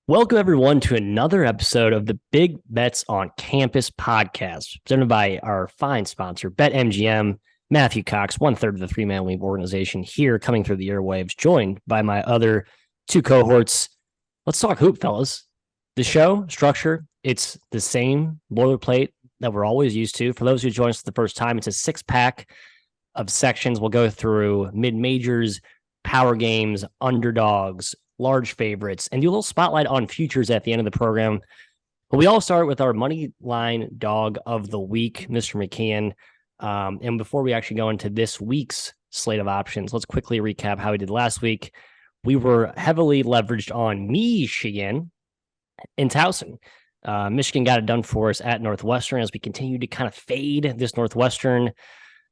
Welcome, everyone, to another episode of the Big Bets on Campus podcast, presented by our fine sponsor, BetMGM. Matthew Cox, one-third of the three-man league organization here, coming through the airwaves, joined by my other two cohorts. Let's talk hoop, fellas. The show structure, it's the same boilerplate that we're always used to. For those who join us for the first time, it's a six-pack of sections. We'll go through mid-majors, power games, underdogs, large favorites, and do a little spotlight on futures at the end of the program. But we all start with our money line dog of the week, Mr. McKeon. And before we actually go into this week's slate of options, let's quickly recap how we did last week. We were heavily leveraged on Michigan and Towson. Michigan got it done for us at Northwestern as we continued to kind of fade this Northwestern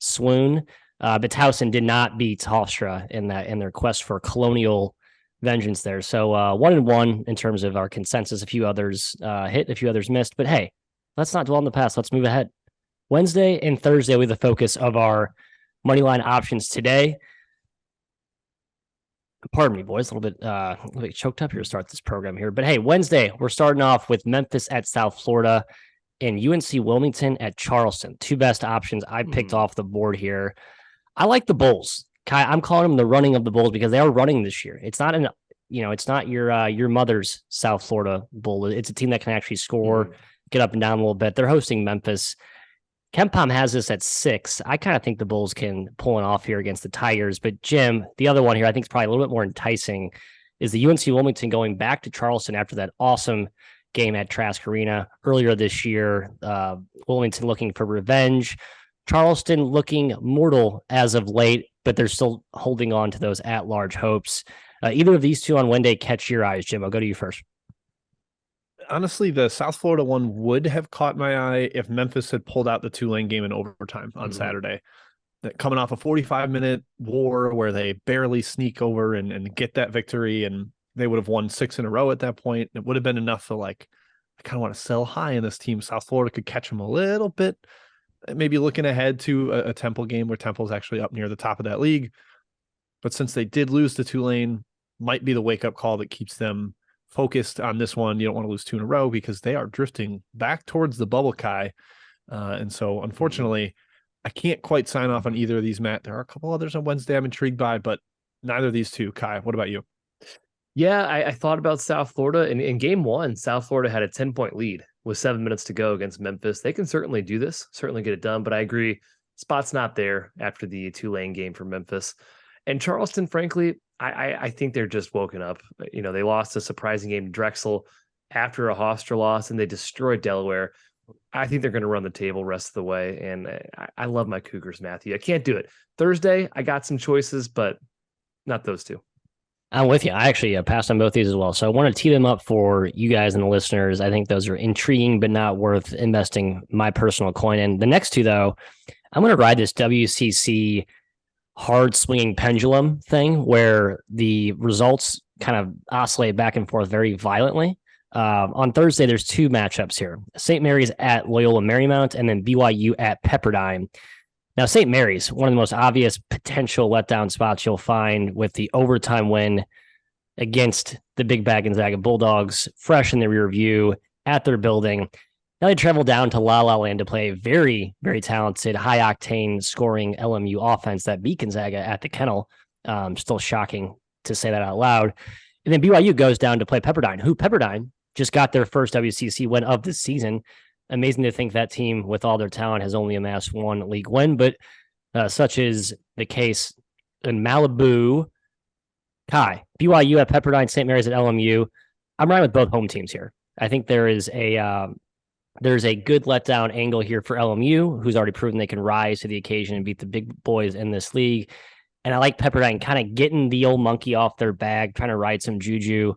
swoon. But Towson did not beat Hofstra in their quest for colonial vengeance there. So 1-1 in terms of our consensus. A few others hit, a few others missed. But hey, let's not dwell on the past. Let's move ahead. Wednesday and Thursday will be the focus of our moneyline options today. Pardon me, boys, a little bit choked up here to start this program here. But hey, Wednesday, we're starting off with Memphis at South Florida and UNC Wilmington at Charleston. Two best options I picked off the board here. I like the Bulls. Kai, I'm calling them the running of the Bulls because they are running this year. It's not it's not your mother's South Florida Bull. It's a team that can actually score, get up and down a little bit. They're hosting Memphis. KenPom has this at 6. I kind of think the Bulls can pull it off here against the Tigers. But Jim, the other one here, I think is probably a little bit more enticing, is the UNC Wilmington going back to Charleston after that awesome game at Trask Arena earlier this year. Wilmington looking for revenge. Charleston looking mortal as of late, but they're still holding on to those at-large hopes. Either of these two on Wednesday catch your eyes, Jim? I'll go to you first. Honestly, the South Florida one would have caught my eye if Memphis had pulled out the Tulane game in overtime on Saturday. Coming off a 45-minute war where they barely sneak over and get that victory, and they would have won 6 in a row at that point. It would have been enough to, I kind of want to sell high in this team. South Florida could catch them a little bit, maybe looking ahead to a Temple game where Temple's actually up near the top of that league. But since they did lose to Tulane, might be the wake-up call that keeps them focused on this one. You don't want to lose 2 in a row because they are drifting back towards the bubble, Kai. And so, unfortunately, I can't quite sign off on either of these, Matt. There are a couple others on Wednesday I'm intrigued by, but neither of these two. Kai, what about you? Yeah, I thought about South Florida. In game one, South Florida had a 10-point lead with 7 minutes to go against Memphis. They can certainly do this, certainly get it done, but I agree, spot's not there after the Tulane game for Memphis. And Charleston, frankly, I think they're just woken up. You know, they lost a surprising game to Drexel after a Hofstra loss, and they destroyed Delaware. I think they're going to run the table rest of the way, and I love my Cougars, Matthew. I can't do it. Thursday, I got some choices, but not those two. I'm with you. I actually passed on both these as well. So I want to tee them up for you guys and the listeners. I think those are intriguing, but not worth investing my personal coin in. The next two, though, I'm going to ride this WCC hard swinging pendulum thing where the results kind of oscillate back and forth very violently. On Thursday, there's 2 matchups here. St. Mary's at Loyola Marymount and then BYU at Pepperdine. Now, St. Mary's, one of the most obvious potential letdown spots you'll find with the overtime win against the Big Bad Gonzaga Bulldogs, fresh in the rear view at their building. Now they travel down to La La Land to play a very, very talented, high-octane scoring LMU offense that beat Gonzaga at the Kennel. Still shocking to say that out loud. And then BYU goes down to play Pepperdine, who Pepperdine just got their first WCC win of this season. Amazing to think that team, with all their talent, has only amassed 1 league win, but such is the case in Malibu. Kai, BYU at Pepperdine, St. Mary's at LMU. I'm riding with both home teams here. I think there's a good letdown angle here for LMU, who's already proven they can rise to the occasion and beat the big boys in this league. And I like Pepperdine kind of getting the old monkey off their bag, trying to ride some juju.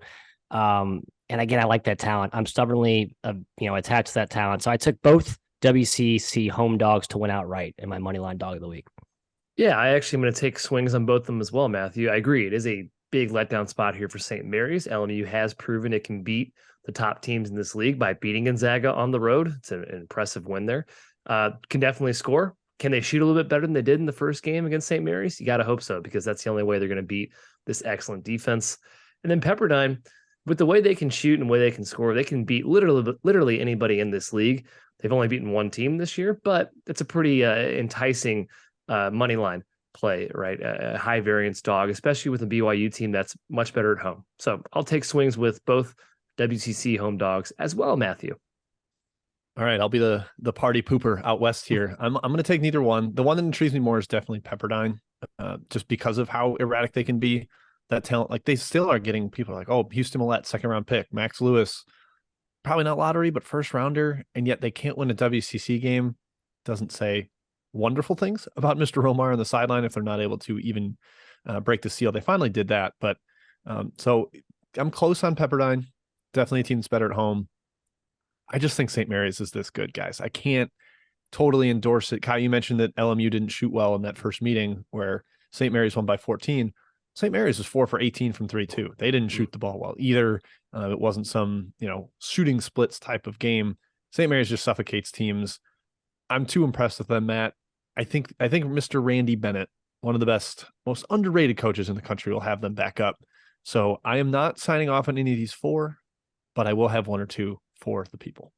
And again, I like that talent. I'm stubbornly, attached to that talent. So I took both WCC home dogs to win outright in my moneyline dog of the week. Yeah, I actually am going to take swings on both of them as well, Matthew. I agree. It is a big letdown spot here for St. Mary's. LMU has proven it can beat the top teams in this league by beating Gonzaga on the road. It's an impressive win there. Can definitely score. Can they shoot a little bit better than they did in the first game against St. Mary's? You got to hope so, because that's the only way they're going to beat this excellent defense. And then Pepperdine, with the way they can shoot and the way they can score, they can beat literally anybody in this league. They've only beaten one team this year, but it's a pretty enticing money line play, right? A high variance dog, especially with a BYU team that's much better at home. So I'll take swings with both WCC home dogs as well, Matthew. All right, I'll be the party pooper out west here. I'm going to take neither one. The one that intrigues me more is definitely Pepperdine, just because of how erratic they can be. That talent, like they still are getting people like, oh, Houston Millette, second round pick, Max Lewis, probably not lottery, but first rounder, and yet they can't win a WCC game. Doesn't say wonderful things about Mr. Romar on the sideline if they're not able to even break the seal. They finally did that, but so I'm close on Pepperdine. Definitely a team that's better at home. I just think St. Mary's is this good, guys. I can't totally endorse it. Kai, you mentioned that LMU didn't shoot well in that first meeting where St. Mary's won by 14. St. Mary's was 4 for 18 from 3 too. They didn't shoot the ball well either. It wasn't some, shooting splits type of game. St. Mary's just suffocates teams. I'm too impressed with them, Matt. I think Mr. Randy Bennett, one of the best, most underrated coaches in the country, will have them back up. So I am not signing off on any of these 4, but I will have 1 or 2 for the people.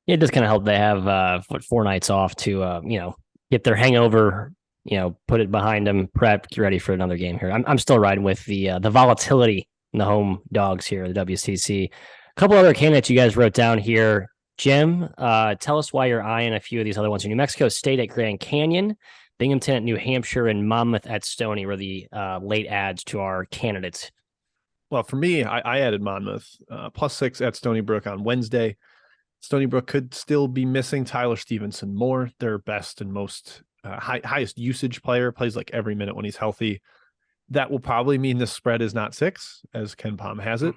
It does kind of help. They have 4 nights off to get their hangover, put it behind them, prep, get ready for another game here. I'm still riding with the volatility in the home dogs here, the WCC. A couple other candidates you guys wrote down here. Jim, tell us why you're eyeing a few of these other ones. New Mexico State at Grand Canyon, Binghamton at New Hampshire, and Monmouth at Stony were the late adds to our candidates. Well, for me, I added Monmouth, +6 at Stony Brook on Wednesday. Stony Brook could still be missing Tyler Stevenson more, their best and most highest usage player, plays like every minute when he's healthy. That will probably mean the spread is not 6, as Ken Palm has it.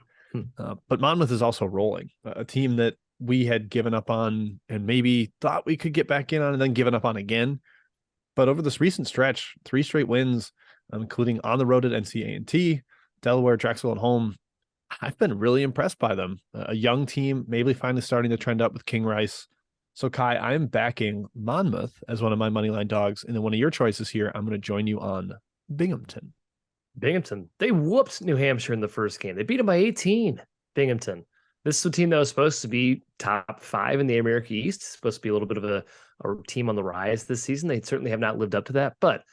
But Monmouth is also rolling, a team that we had given up on and maybe thought we could get back in on and then given up on again. But over this recent stretch, 3 straight wins, including on the road at NC A&T, Delaware, Drexel at home. I've been really impressed by them. A young team, maybe finally starting to trend up with King Rice. So Kai, I'm backing Monmouth as one of my moneyline dogs. And then one of your choices here, I'm going to join you on Binghamton. Binghamton. They whooped New Hampshire in the first game. They beat them by 18. Binghamton. This is a team that was supposed to be top 5 in the America East. Supposed to be a little bit of a team on the rise this season. They certainly have not lived up to that, but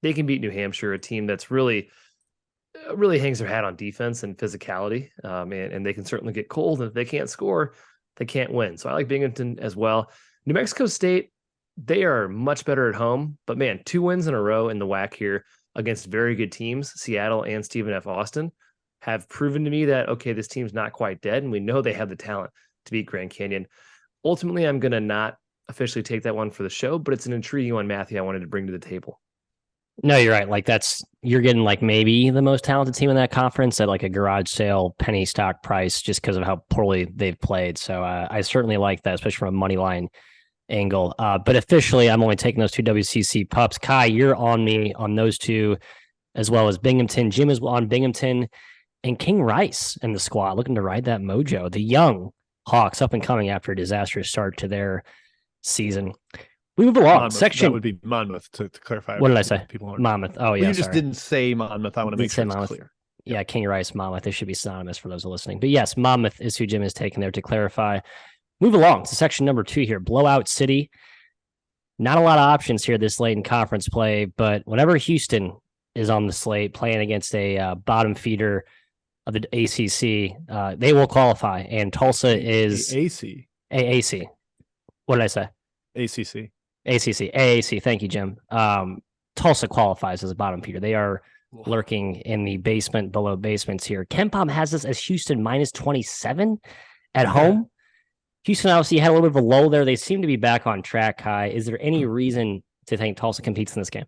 they can beat New Hampshire, a team that's really hangs their hat on defense and physicality. And they can certainly get cold. And if they can't score, they can't win. So I like Binghamton as well. New Mexico State, they are much better at home, but man, 2 wins in a row in the WAC here against very good teams, Seattle and Stephen F. Austin, have proven to me that, okay, this team's not quite dead, and we know they have the talent to beat Grand Canyon. Ultimately, I'm going to not officially take that one for the show, but it's an intriguing one, Matthew, I wanted to bring to the table. No, you're right. Like you're getting like maybe the most talented team in that conference at like a garage sale penny stock price just because of how poorly they've played. So I certainly like that, especially from a money line angle. But officially, I'm only taking those 2 WCC pups. Kai, you're on me on those 2, as well as Binghamton. Jim is on Binghamton, and King Rice in the squad looking to ride that mojo. The young Hawks up and coming after a disastrous start to their season. We move along. Monmouth, Section. That would be Monmouth to clarify. What did I say? People Monmouth. Oh, yeah. You just didn't say Monmouth. I want to make sure it's clear. Yeah, King Rice, Monmouth. They should be synonymous for those listening. But yes, Monmouth is who Jim is taking there to clarify. Move along to section number 2 here. Blowout City. Not a lot of options here this late in conference play, but whenever Houston is on the slate playing against a bottom feeder of the ACC, they will qualify. And Tulsa is AAC. What did I say? ACC. AAC. Thank you, Jim. Tulsa qualifies as a bottom feeder. They are lurking in the basement below basements here. KenPom has this as Houston -27 at home. Houston obviously had a little bit of a lull there. They seem to be back on track, Kai. Is there any reason to think Tulsa competes in this game?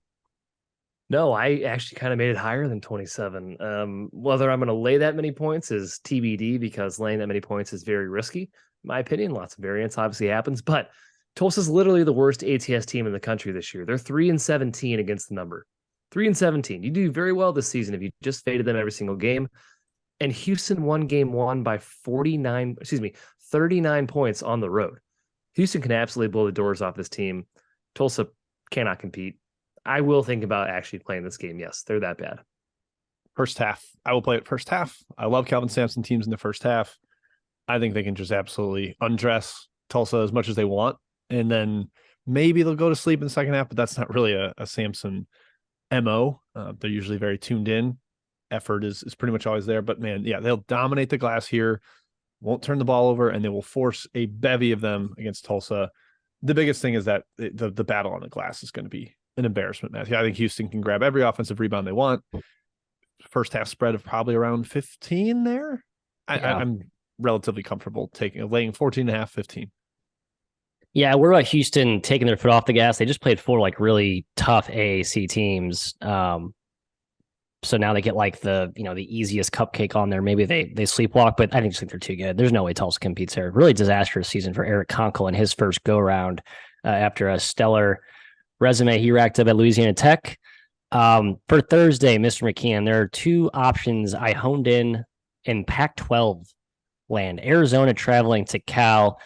No, I actually kind of made it higher than 27. Whether I'm going to lay that many points is TBD, because laying that many points is very risky. In my opinion, lots of variance obviously happens, but Tulsa's literally the worst ATS team in the country this year. They're 3-17 against the number. 3-17. You do very well this season if you just faded them every single game. And Houston won game 1 by 39 points on the road. Houston can absolutely blow the doors off this team. Tulsa cannot compete. I will think about actually playing this game. Yes, they're that bad. First half. I will play it first half. I love Calvin Sampson teams in the first half. I think they can just absolutely undress Tulsa as much as they want. And then maybe they'll go to sleep in the second half, but that's not really a Sampson MO. They're usually very tuned in. Effort is pretty much always there. But man, yeah, they'll dominate the glass here, won't turn the ball over, and they will force a bevy of them against Tulsa. The biggest thing is that the battle on the glass is going to be an embarrassment, Matthew. I think Houston can grab every offensive rebound they want. First half spread of probably around 15 there. I'm relatively comfortable laying 14.5, 15. Yeah, we're about Houston taking their foot off the gas. They just played 4 like really tough AAC teams. So now they get like the easiest cupcake on there. Maybe they sleepwalk, but I just think they're too good. There's no way Tulsa competes there. Really disastrous season for Eric Conkle in his first go round after a stellar resume he racked up at Louisiana Tech. For Thursday, Mr. McKeon, there are 2 options I honed in Pac-12 land. Arizona traveling to Cal,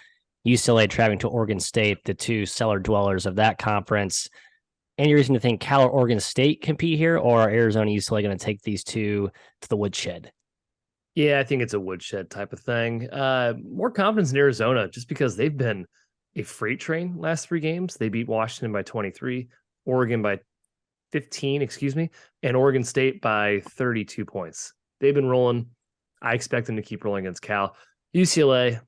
UCLA traveling to Oregon State, the 2 cellar dwellers of that conference. Any reason to think Cal or Oregon State compete here, or are Arizona and UCLA going to take these 2 to the woodshed? Yeah, I think it's a woodshed type of thing. More confidence in Arizona just because they've been a freight train last 3 games. They beat Washington by 23, Oregon by 15, and Oregon State by 32 points. They've been rolling. I expect them to keep rolling against Cal. UCLA,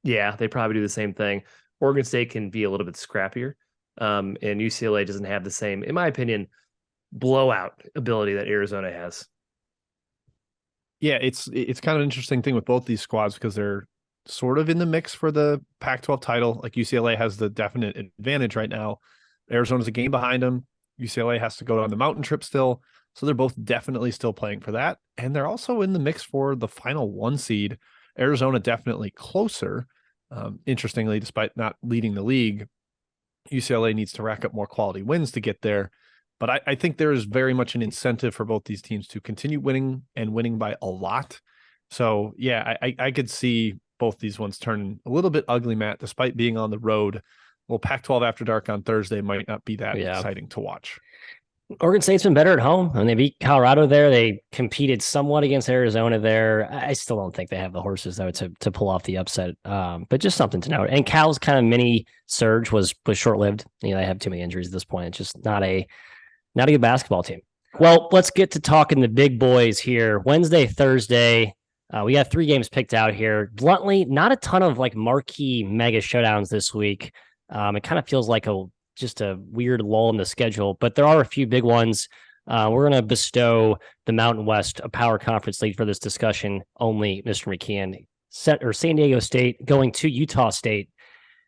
yeah, they probably do the same thing. Oregon State can be a little bit scrappier. And UCLA doesn't have the same, in my opinion, blowout ability that Arizona has. Yeah, it's kind of an interesting thing with both these squads because they're sort of in the mix for the Pac-12 title. Like UCLA has the definite advantage right now. Arizona's a game behind them. UCLA has to go on the mountain trip still. So they're both definitely still playing for that. And they're also in the mix for the final 1 seed. Arizona definitely closer. Interestingly, despite not leading the league, UCLA needs to rack up more quality wins to get there. But I think there is very much an incentive for both these teams to continue winning and winning by a lot. So, yeah, I could see both these ones turn a little bit ugly, Matt, despite being on the road. Well, Pac-12 After Dark on Thursday might not be that exciting to watch. Oregon State's been better at home. When they beat Colorado there, they competed somewhat against Arizona there. I still don't think they have the horses, though, to pull off the upset. But just something to note. And Cal's kind of mini surge was short-lived. They have too many injuries at this point. It's just not a good basketball team. Well, let's get to talking the big boys here. Wednesday, Thursday, we got 3 games picked out here. Bluntly, not a ton of like marquee mega showdowns this week. It kind of feels like just a weird lull in the schedule, but there are a few big ones. We're going to bestow the Mountain West a power conference lead for this discussion only, Mr. McKeon. San Diego State going to Utah State.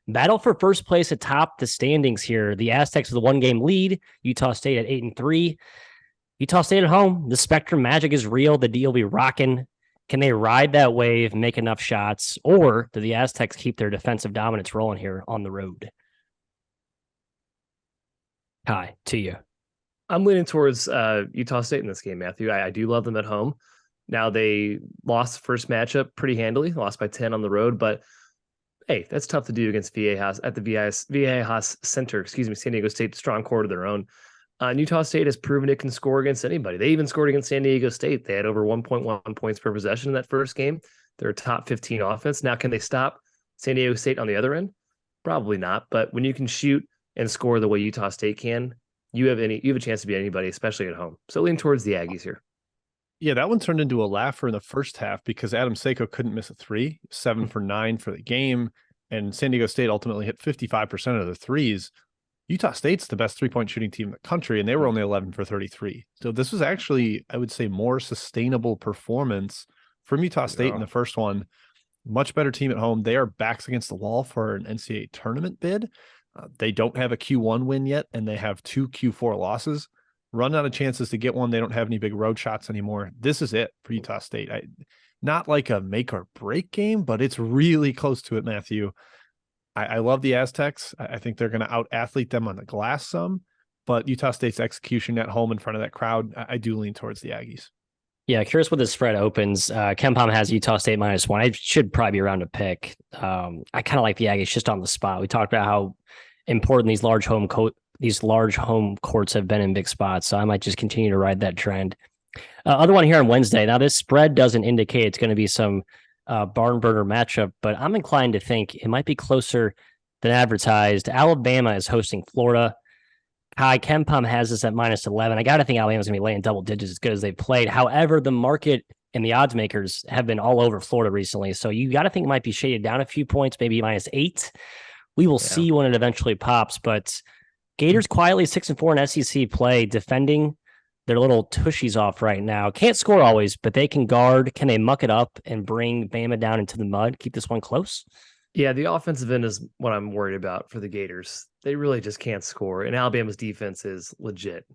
Battle for first place atop the standings here. The Aztecs with a 1-game lead. Utah State at 8-3. Utah State at home. The Spectrum magic is real. The D will be rocking. Can they ride that wave, make enough shots, or do the Aztecs keep their defensive dominance rolling here on the road? Hi, to you. I'm leaning towards Utah State in this game, Matthew. I do love them at home. Now, they lost the first matchup pretty handily, lost by 10 on the road, but hey, that's tough to do against Viejas at the Viejas Center. San Diego State, strong core of their own. And Utah State has proven it can score against anybody. They even scored against San Diego State. They had over 1.1 points per possession in that first game. They're a top 15 offense. Now, can they stop San Diego State on the other end? Probably not. But when you can shoot and score the way Utah State can, you have a chance to beat anybody, especially at home. So lean towards the Aggies here. Yeah, that one turned into a laugher in the first half because Adam Seiko couldn't miss a 3, 7 for 9 for the game. And San Diego State ultimately hit 55% of the threes. Utah State's the best 3-point shooting team in the country, and they were only 11 for 33. So this was actually, I would say, more sustainable performance from Utah State in the first one. Much better team at home. They are backs against the wall for an NCAA tournament bid. They don't have a Q1 win yet, and they have 2 Q4 losses. Run out of chances to get one. They don't have any big road shots anymore. This is it for Utah State. Not like a make or break game, but it's really close to it, Matthew. I love the Aztecs. I think they're going to out-athlete them on the glass some, but Utah State's execution at home in front of that crowd, I do lean towards the Aggies. Yeah, curious what the spread opens. KenPom has Utah State -1. I should probably be around to pick. I kind of like the Aggies just on the spot. We talked about how important these large home courts have been in big spots, so I might just continue to ride that trend. Other one here on Wednesday. Now, this spread doesn't indicate it's going to be some barn burner matchup, but I'm inclined to think it might be closer than advertised. Alabama is hosting Florida. Kai Kempom has this at -11. I got to think Alabama's going to be laying double digits as good as they've played. However, the market and the odds makers have been all over Florida recently. So you got to think it might be shaded down a few points, maybe -8. We will see when it eventually pops. But Gators quietly 6-4 in SEC play, defending their little tushies off right now. Can't score always, but they can guard. Can they muck it up and bring Bama down into the mud? Keep this one close? Yeah, the offensive end is what I'm worried about for the Gators. They really just can't score, and Alabama's defense is legit.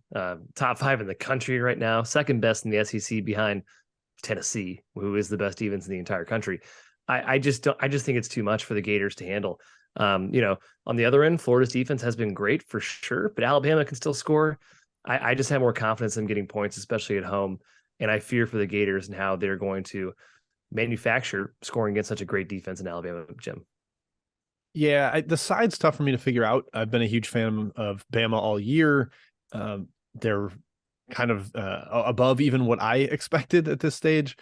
Top 5 in the country right now, second best in the SEC behind Tennessee, who is the best defense in the entire country. I just think it's too much for the Gators to handle. On the other end, Florida's defense has been great for sure, but Alabama can still score. I just have more confidence in getting points, especially at home, and I fear for the Gators and how they're going to manufacture scoring against such a great defense in Alabama, Jim. Yeah, the side's tough for me to figure out. I've been a huge fan of Bama all year. They're kind of above even what I expected at this stage,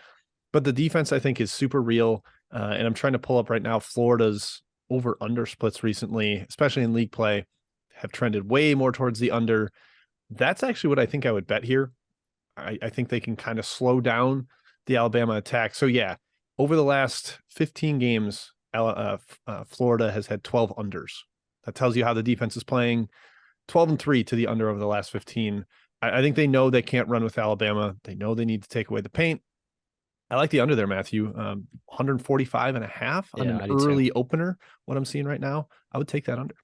but the defense I think is super real. And I'm trying to pull up right now Florida's over-under splits recently, especially in league play, have trended way more towards the under. That's actually what I think I would bet here. I think they can kind of slow down the Alabama attack. So yeah, over the last 15 games, Florida has had 12 unders. That tells you how the defense is playing. 12-3 to the under over the last 15. I think they know they can't run with Alabama. They know they need to take away the paint. I like the under there, Matthew. 145.5 on an early opener. What I'm seeing right now, I would take that under.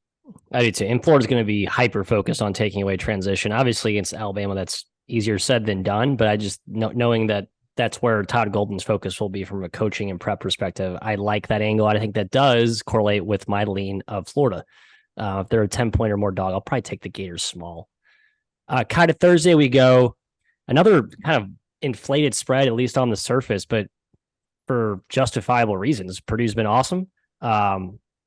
I do too. And Florida's going to be hyper focused on taking away transition. Obviously, against Alabama, that's easier said than done. But I just knowing that that's where Todd Golden's focus will be from a coaching and prep perspective. I like that angle. I think that does correlate with my lean of Florida. If they're a 10-point or more dog, I'll probably take the Gators small. Kind of Thursday, we go. Another kind of inflated spread, at least on the surface, but for justifiable reasons. Purdue's been awesome.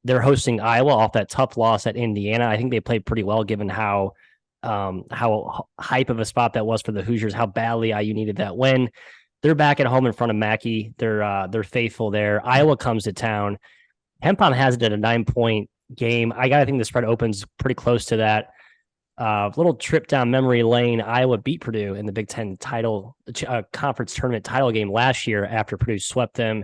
They're hosting Iowa off that tough loss at Indiana. I think they played pretty well given how hype of a spot that was for the Hoosiers, how badly IU needed that win. They're back at home in front of Mackey. They're faithful there. Iowa comes to town. Kempom has it at a 9-point game. I got to think the spread opens pretty close to that. Little trip down memory lane. Iowa beat Purdue in the Big Ten title conference tournament title game last year after Purdue swept them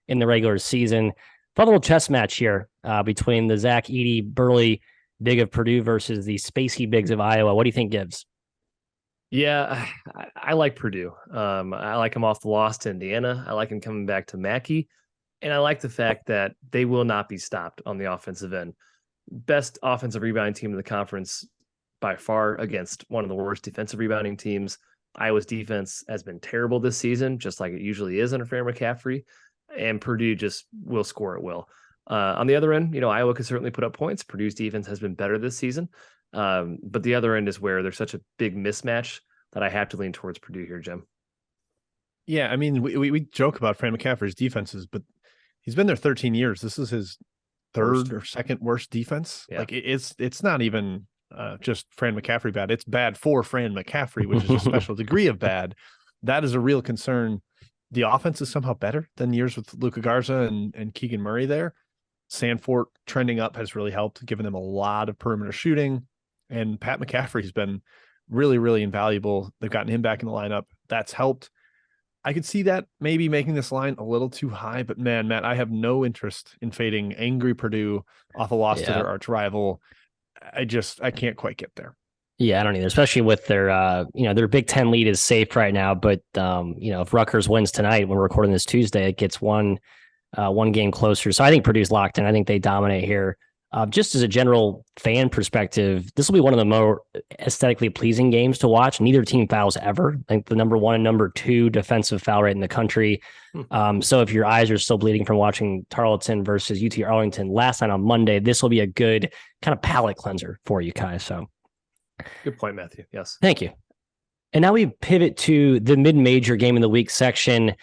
in the regular season. Fun little chess match here between the Zach Edey burly big of Purdue versus the spacey bigs of Iowa. What do you think gives? Yeah, I like Purdue. I like him off the loss to Indiana. I like him coming back to Mackey. And I like the fact that they will not be stopped on the offensive end. Best offensive rebounding team in the conference by far against one of the worst defensive rebounding teams. Iowa's defense has been terrible this season, just like it usually is under Fran McCaffrey. And Purdue just will score at will. On the other end, Iowa can certainly put up points. Purdue's defense has been better this season. But the other end is where there's such a big mismatch that I have to lean towards Purdue here, Jim. Yeah, I mean, we joke about Fran McCaffrey's defenses, but he's been there 13 years. This is his third or second worst defense. Yeah. Like it's not even just Fran McCaffrey bad. It's bad for Fran McCaffrey, which is a special degree of bad. That is a real concern. The offense is somehow better than years with Luka Garza and Keegan Murray there. Sanford trending up has really helped, giving them a lot of perimeter shooting. And Pat McCaffrey's been really, really invaluable. They've gotten him back in the lineup. That's helped. I could see that maybe making this line a little too high, but man, Matt, I have no interest in fading angry Purdue off a loss to their arch rival. I can't quite get there. Yeah, I don't either, especially with their Big Ten lead is safe right now. But, if Rutgers wins tonight, when we're recording this Tuesday, it gets one game closer. So I think Purdue's locked in. I think they dominate here. Just as a general fan perspective, this will be one of the more aesthetically pleasing games to watch. Neither team fouls ever. I think the number 1 and number 2 defensive foul rate in the country. So if your eyes are still bleeding from watching Tarleton versus UT Arlington last night on Monday, this will be a good kind of palate cleanser for you, Kai. So good point, Matthew. Yes. Thank you. And now we pivot to the mid-major game of the week section.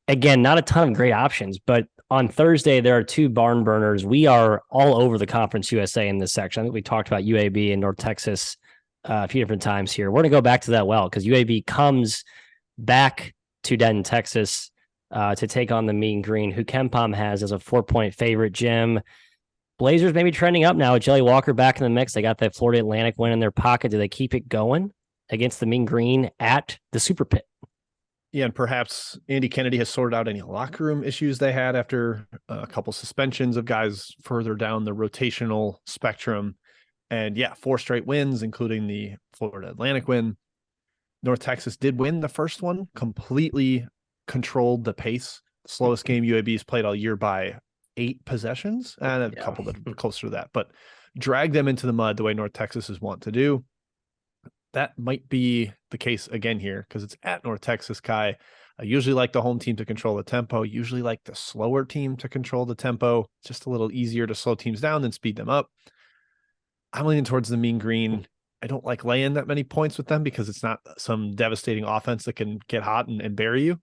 Again, not a ton of great options, but on Thursday, there are 2 barn burners. We are all over the Conference USA in this section. I think we talked about UAB and North Texas a few different times here. We're going to go back to that because UAB comes back to Denton, Texas, to take on the Mean Green, who KenPom has as a 4-point favorite. Jim, Blazers maybe trending up now with Jelly Walker back in the mix. They got that Florida Atlantic win in their pocket. Do they keep it going against the Mean Green at the Super Pit? Yeah, and perhaps Andy Kennedy has sorted out any locker room issues they had after a couple suspensions of guys further down the rotational spectrum. And yeah, 4 straight wins, including the Florida Atlantic win. North Texas did win the first one, completely controlled the pace. Slowest game UAB's played all year by 8 possessions, and a couple that are closer to that, but drag them into the mud the way North Texas is wont to do. That might be the case again here because it's at North Texas, Kai. I usually like the home team to control the tempo, usually like the slower team to control the tempo. It's just a little easier to slow teams down than speed them up. I'm leaning towards the Mean Green. I don't like laying that many points with them because it's not some devastating offense that can get hot and bury you,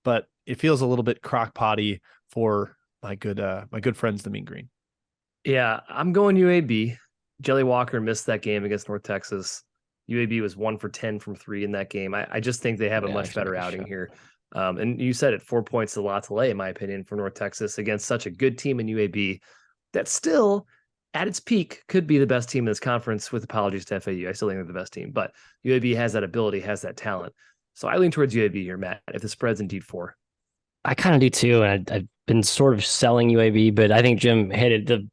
but it feels a little bit crock-potty for my good friends, the Mean Green. Yeah, I'm going UAB. Jelly Walker missed that game against North Texas. UAB was 1 for 10 from 3 in that game. I just think they have a much better outing here. And you said it, 4 points is a lot to lay, in my opinion, for North Texas against such a good team in UAB that still, at its peak, could be the best team in this conference, with apologies to FAU. I still think they're the best team, but UAB has that ability, has that talent. So I lean towards UAB here, Matt, if the spread's indeed 4. I kind of do too, and I've been sort of selling UAB, but I think Jim hit it. The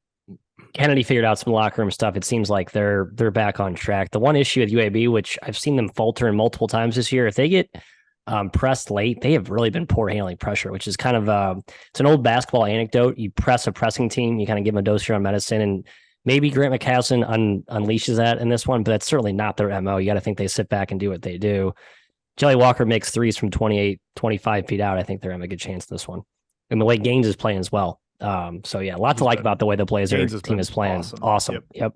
Kennedy figured out some locker room stuff. It seems like they're back on track. The one issue with UAB, which I've seen them falter in multiple times this year, if they get pressed late, they have really been poor handling pressure, which is kind of it's an old basketball anecdote. You press a pressing team, you kind of give them a dose of your own medicine, and maybe Grant McCaslin unleashes that in this one, but that's certainly not their MO. You got to think they sit back and do what they do. Jelly Walker makes threes from 28, 25 feet out. I think they're having a good chance in this one. And the way Gaines is playing as well. So yeah, a lot to like about the way the Blazers team is playing. Awesome. Yep.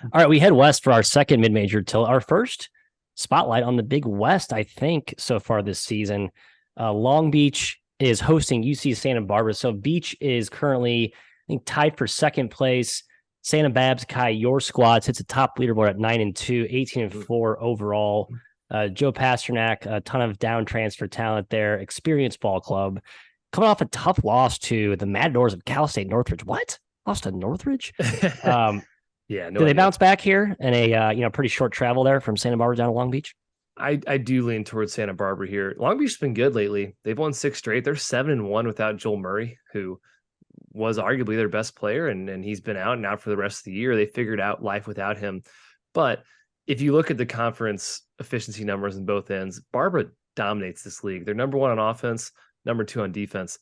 All right, we head west for our second mid-major till our first spotlight on the Big West, I think, so far this season. Long Beach is hosting UC Santa Barbara. So Beach is currently, I think, tied for second place. Santa Babs, Kai, your squad sits atop leaderboard at 9-2, 18-4 overall. Joe Pasternak, a ton of down transfer talent there. Experienced ball club. Coming off a tough loss to the Matadors of Cal State Northridge. What? Lost to Northridge? Yeah. Do they bounce back here in a pretty short travel there from Santa Barbara down to Long Beach? I do lean towards Santa Barbara here. Long Beach's been good lately. They've won 6 straight. They're 7-1 without Joel Murray, who was arguably their best player, and he's been out and out for the rest of the year. They figured out life without him. But if you look at the conference efficiency numbers in both ends, Barbara dominates this league. They're number 1 on offense, number 2 on defense.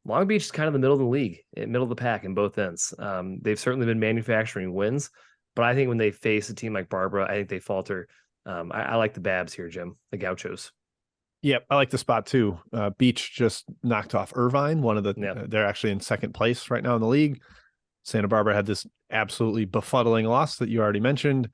Long Beach is kind of the middle of the league, middle of the pack in both ends. They've certainly been manufacturing wins, but I think when they face a team like Barbara, I think they falter. I like the Babs here, Jim, the Gauchos. Yep, I like the spot too. Beach just knocked off Irvine. They're actually in second place right now in the league. Santa Barbara had this absolutely befuddling loss that you already mentioned.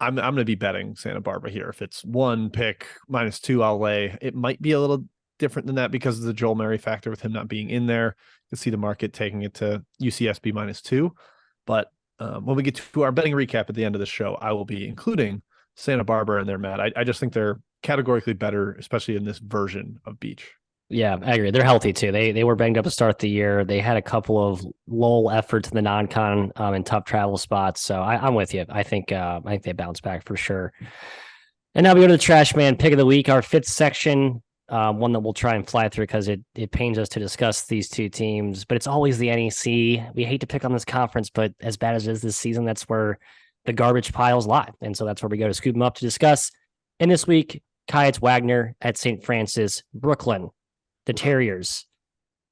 I'm going to be betting Santa Barbara here. If it's 1 pick -2, I'll lay. It might be a little different than that because of the Joel Murray factor with him not being in there. You can see the market taking it to UCSB -2. But when we get to our betting recap at the end of the show, I will be including Santa Barbara and their Matt. I just think they're categorically better, especially in this version of Beach. Yeah, I agree. They're healthy too. They were banged up to start the year. They had a couple of lull efforts in the non-con and tough travel spots. So I'm with you. I think they bounce back for sure. And now we go to the Trash Man pick of the week, our 5th section. One that we'll try and fly through because it pains us to discuss these two teams, but it's always the NEC. We hate to pick on this conference, but as bad as it is this season, that's where the garbage piles lie. And so that's where we go to scoop them up to discuss. And this week, Kai, it's Wagner at St. Francis, Brooklyn, the Terriers.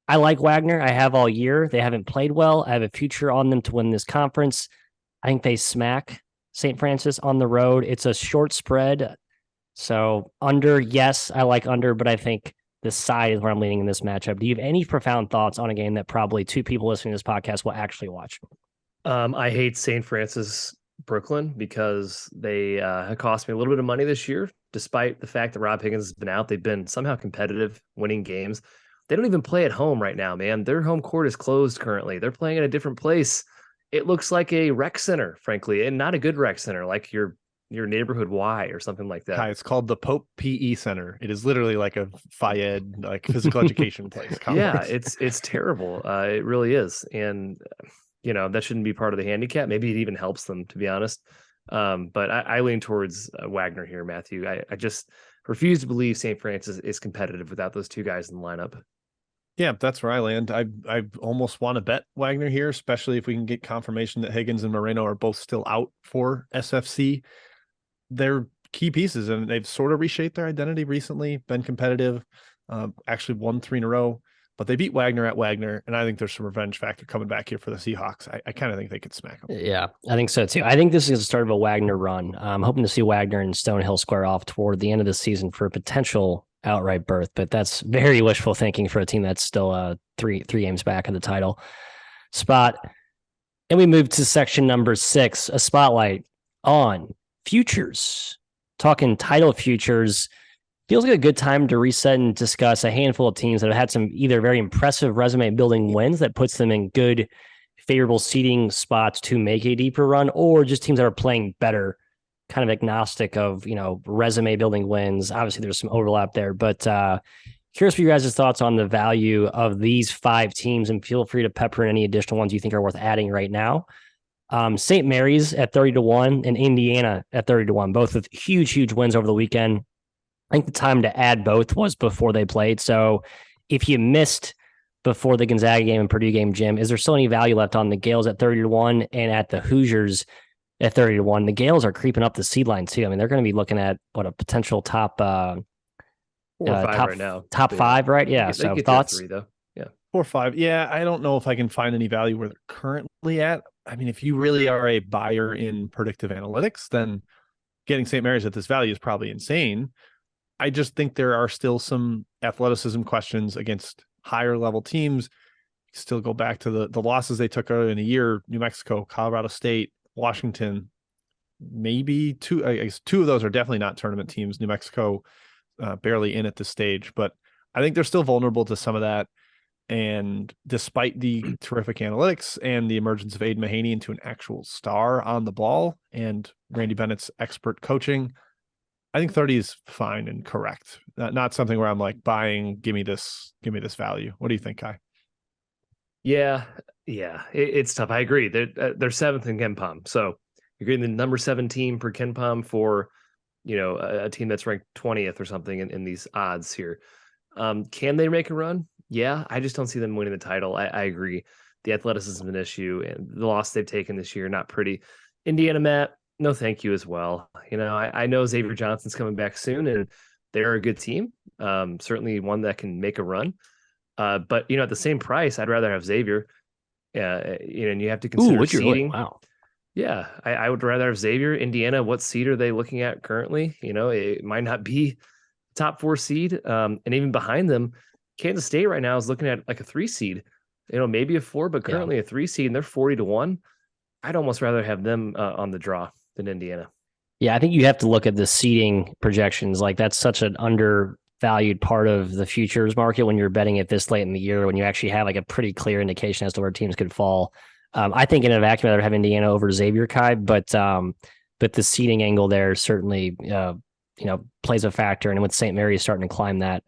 I like Wagner. I have all year. They haven't played well. I have a future on them to win this conference. I think they smack St. Francis on the road. It's a short spread. So under, yes, I like under, but I think the side is where I'm leaning in this matchup. Do you have any profound thoughts on a game that probably 2 people listening to this podcast will actually watch? I hate St. Francis Brooklyn because they cost me a little bit of money this year, despite the fact that Rob Higgins has been out. They've been somehow competitive, winning games. They don't even play at home right now, man. Their home court is closed currently. They're playing in a different place. It looks like a rec center, frankly, and not a good rec center, like your your neighborhood Y or something like that. Kai, it's called the Pope PE Center. It is literally like a Phi-Ed, like physical education place. Yeah, Complex. it's terrible. It really is. And that shouldn't be part of the handicap. Maybe it even helps them, to be honest. But I lean towards Wagner here, Matthew. I just refuse to believe St. Francis is competitive without those two guys in the lineup. Yeah, that's where I land. I almost want to bet Wagner here, especially if we can get confirmation that Higgins and Moreno are both still out for SFC. They're key pieces, and they've sort of reshaped their identity recently, been competitive, actually won 3 in a row, but they beat Wagner at Wagner, and I think there's some revenge factor coming back here for the Seahawks. I kind of think they could smack them. Yeah, I think so too. I think this is the start of a Wagner run. I'm hoping to see Wagner and Stonehill square off toward the end of the season for a potential outright berth, but that's very wishful thinking for a team that's still three games back of the title spot. And we move to section number 6, a spotlight on futures. Talking title futures, feels like a good time to reset and discuss a handful of teams that have had some either very impressive resume building wins that puts them in good, favorable seeding spots to make a deeper run, or just teams that are playing better, kind of agnostic of, resume building wins. Obviously, there's some overlap there, but curious for you guys' thoughts on the value of these 5 teams, and feel free to pepper in any additional ones you think are worth adding right now. St. Mary's at 30-1 and Indiana at 30-1, both with huge wins over the weekend. I think the time to add both was before they played. So if you missed before the Gonzaga game and Purdue game, Jim, is there still any value left on the Gales at 30-1 and at the Hoosiers at 30-1? The Gales are creeping up the seed line too. I mean, they're going to be looking at a potential top 4 or 5 right now. Top 5, right? Yeah. So thoughts? 3, though. Yeah. 4 or 5. Yeah, I don't know if I can find any value where they're currently at. I mean, if you really are a buyer in predictive analytics, then getting St. Mary's at this value is probably insane. I just think there are still some athleticism questions against higher level teams. Still go back to the losses they took earlier in the year: New Mexico, Colorado State, Washington. Maybe 2. I guess 2 of those are definitely not tournament teams. New Mexico barely in at this stage, but I think they're still vulnerable to some of that. And despite the terrific analytics and the emergence of Aiden Mahaney into an actual star on the ball and Randy Bennett's expert coaching, I think 30 is fine and correct. Not something where I'm like buying, give me this value. What do you think, Kai? Yeah. It's tough. I agree. They're 7th in KenPom. So you're getting the number 7 team per KenPom for, a team that's ranked 20th or something in these odds here. Can they make a run? Yeah, I just don't see them winning the title. I agree. The athleticism is an issue, and the loss they've taken this year, not pretty. Indiana, Matt, no thank you as well. I know Xavier Johnson's coming back soon, and they're a good team. Certainly one that can make a run. But, at the same price, I'd rather have Xavier. And you have to consider seeding. Wow. Yeah, I would rather have Xavier. Indiana, what seed are they looking at currently? It might not be top 4 seed. And even behind them, Kansas State right now is looking at like a 3 seed, maybe a 4, but currently a 3 seed, and they're 40-1. I'd almost rather have them on the draw than Indiana. Yeah, I think you have to look at the seeding projections. Like, that's such an undervalued part of the futures market when you're betting it this late in the year, when you actually have like a pretty clear indication as to where teams could fall. I think in a vacuum, I'd rather have Indiana over Xavier, Kai, but the seeding angle there certainly plays a factor, and with St. Mary's starting to climb that.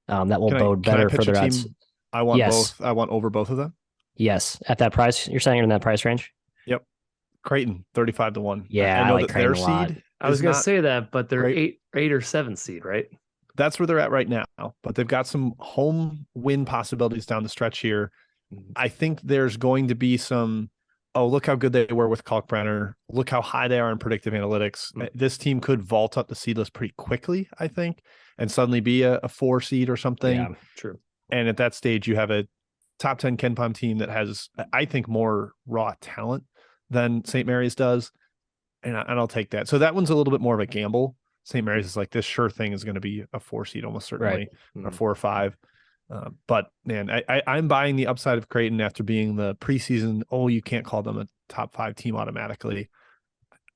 That will bode better for their odds. I want both. I want over both of them. Yes, at that price, you're saying in that price range. Yep, Creighton 35-1. Yeah, I know like that their Creighton seed. I was going to say that, but they're 8 or 7 seed, right? That's where they're at right now. But they've got some home win possibilities down the stretch here. I think there's going to be some. Oh, look how good they were with Kalkbrenner. Look how high they are in predictive analytics. This team could vault up the seed list pretty quickly, I think, and suddenly be a 4 seed or something. Yeah, true. And at that stage, you have a top 10 KenPom team that has, I think, more raw talent than St. Mary's does. And I'll take that. So that one's a little bit more of a gamble. St. Mary's is like, this sure thing is going to be a 4 seed almost certainly, right. Or 4 or 5. But man, I'm buying the upside of Creighton after being the preseason. Oh, you can't call them a top 5 team automatically.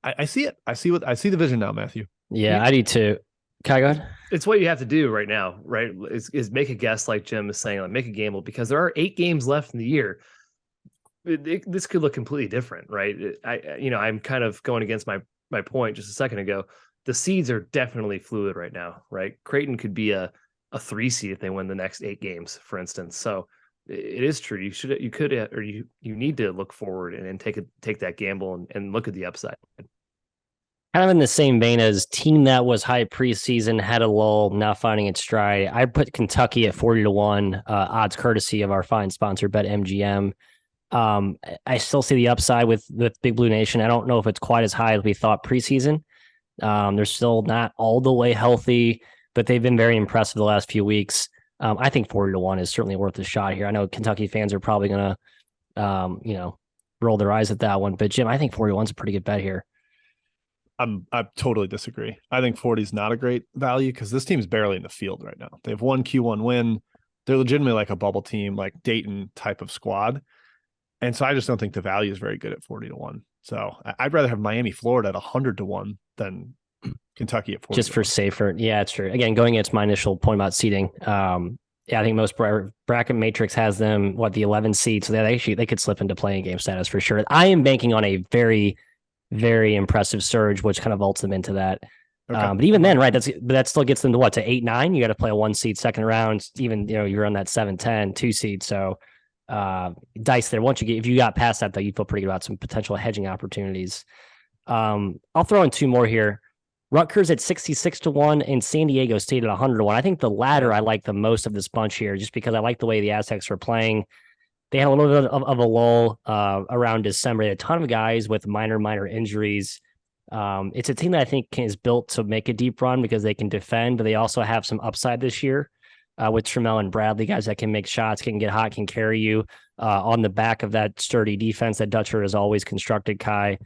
I see it. I see the vision now, Matthew. Yeah, I do too. Kai, go ahead. It's what you have to do right now, right? Is make a guess, like Jim is saying, like make a gamble, because there are 8 games left in the year. This could look completely different, right? I'm kind of going against my my point just a second ago. The seeds are definitely fluid right now, right? Creighton could be a 3 seed if they win the next 8 games, for instance. So it is true. You need to look forward and take that gamble and look at the upside. Kind of in the same vein as team that was high preseason, had a lull, now finding its stride. I put Kentucky at 40-1 odds, courtesy of our fine sponsor, BetMGM. I still see the upside with Big Blue Nation. I don't know if it's quite as high as we thought preseason. They're still not all the way healthy, but they've been very impressive the last few weeks. I think 40-1 is certainly worth a shot here. I know Kentucky fans are probably going to, roll their eyes at that one, but Jim, I think 41 is a pretty good bet here. I totally disagree. I think 40 is not a great value because this team's barely in the field right now. They have one Q1 win. They're legitimately like a bubble team, like Dayton type of squad. And so I just don't think the value is very good at 40-1. So I'd rather have Miami, Florida at 100-1 than Kentucky at 40. Just for safer. Yeah, it's true. Again, going against my initial point about seeding. I think most bracket matrix has them, the 11 seed. So they could slip into playing game status for sure. I am banking on a very, very impressive surge, which kind of vaults them into that. Okay. But even then, right, that still gets them to 8-9. You got to play a 1 seed second round. Even, you're on that 7-10 2 seed. So dice there. If you got past that, though, you feel pretty good about some potential hedging opportunities. I'll throw in 2 more here. Rutgers at 66-1 and San Diego State at 100-1. I think the latter I like the most of this bunch here, just because I like the way the Aztecs are playing. They had a little bit of a lull around December. They had a ton of guys with minor injuries. It's a team that I think is built to make a deep run because they can defend, but they also have some upside this year with Trammell and Bradley, guys that can make shots, can get hot, can carry you on the back of that sturdy defense that Dutcher has always constructed. Kai,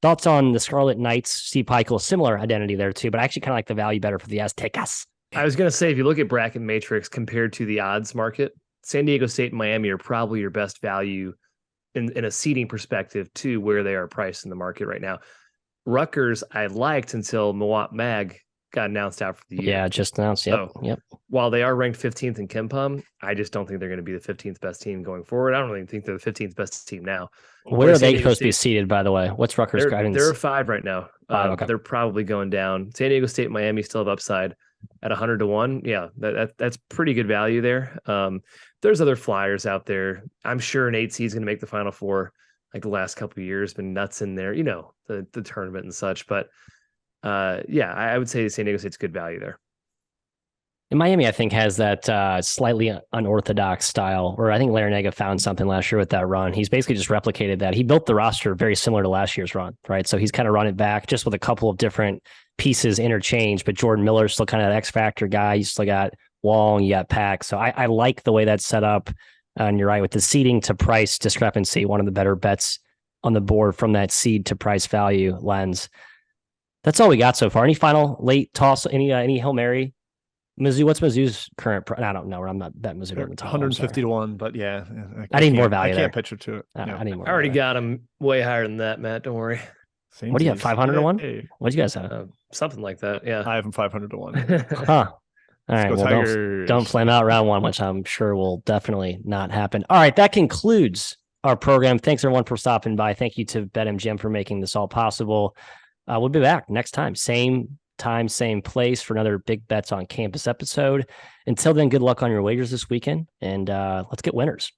thoughts on the Scarlet Knights? Steve Peichel, similar identity there too, but I actually kind of like the value better for the Aztecas. I was going to say, if you look at bracket matrix compared to the odds market, San Diego State and Miami are probably your best value in a seeding perspective to where they are priced in the market right now. Rutgers, I liked until Mawat Mag got announced out for the year. Yeah, just announced. Yep. So, while they are ranked 15th in KenPom, I just don't think they're going to be the 15th best team going forward. I don't really think they're the 15th best team now. Where are they supposed to be seated, by the way? What's Rutgers' guidance? They're a 5 right now. Okay. They're probably going down. San Diego State and Miami still have upside at 100-1. Yeah, that's pretty good value there. There's other flyers out there. I'm sure an 8 seed is going to make the Final Four. Like the last couple of years, been nuts in there, the tournament and such. But I would say San Diego State's good value there. And Miami, I think, has that slightly unorthodox style, where I think Larinaga found something last year with that run. He's basically just replicated that. He built the roster very similar to last year's run, right? So he's kind of run it back just with a couple of different pieces interchanged, but Jordan Miller's still kind of an X-factor guy. You still got Wong, you got Pack. So I like the way that's set up. And you're right, with the seeding to price discrepancy, one of the better bets on the board from that seed to price value lens. That's all we got so far. Any final late toss? Any Hail Mary? Mizzou, what's Mizzou's current? I don't know. I'm not betting Mizzou on the top. 150-1, but yeah. I need more value. I can't picture to it. I need more. I already got him way higher than that, Matt. Don't worry. What do you have? 500-1? Hey. What do you guys have? Something like that. Yeah. I have him 500-1. Huh. All right, well, don't flame out round 1, which I'm sure will definitely not happen. All right, that concludes our program. Thanks, everyone, for stopping by. Thank you to BetMGM for making this all possible. We'll be back next time, same place for another Big Bets on Campus episode. Until then, good luck on your wagers this weekend, and let's get winners.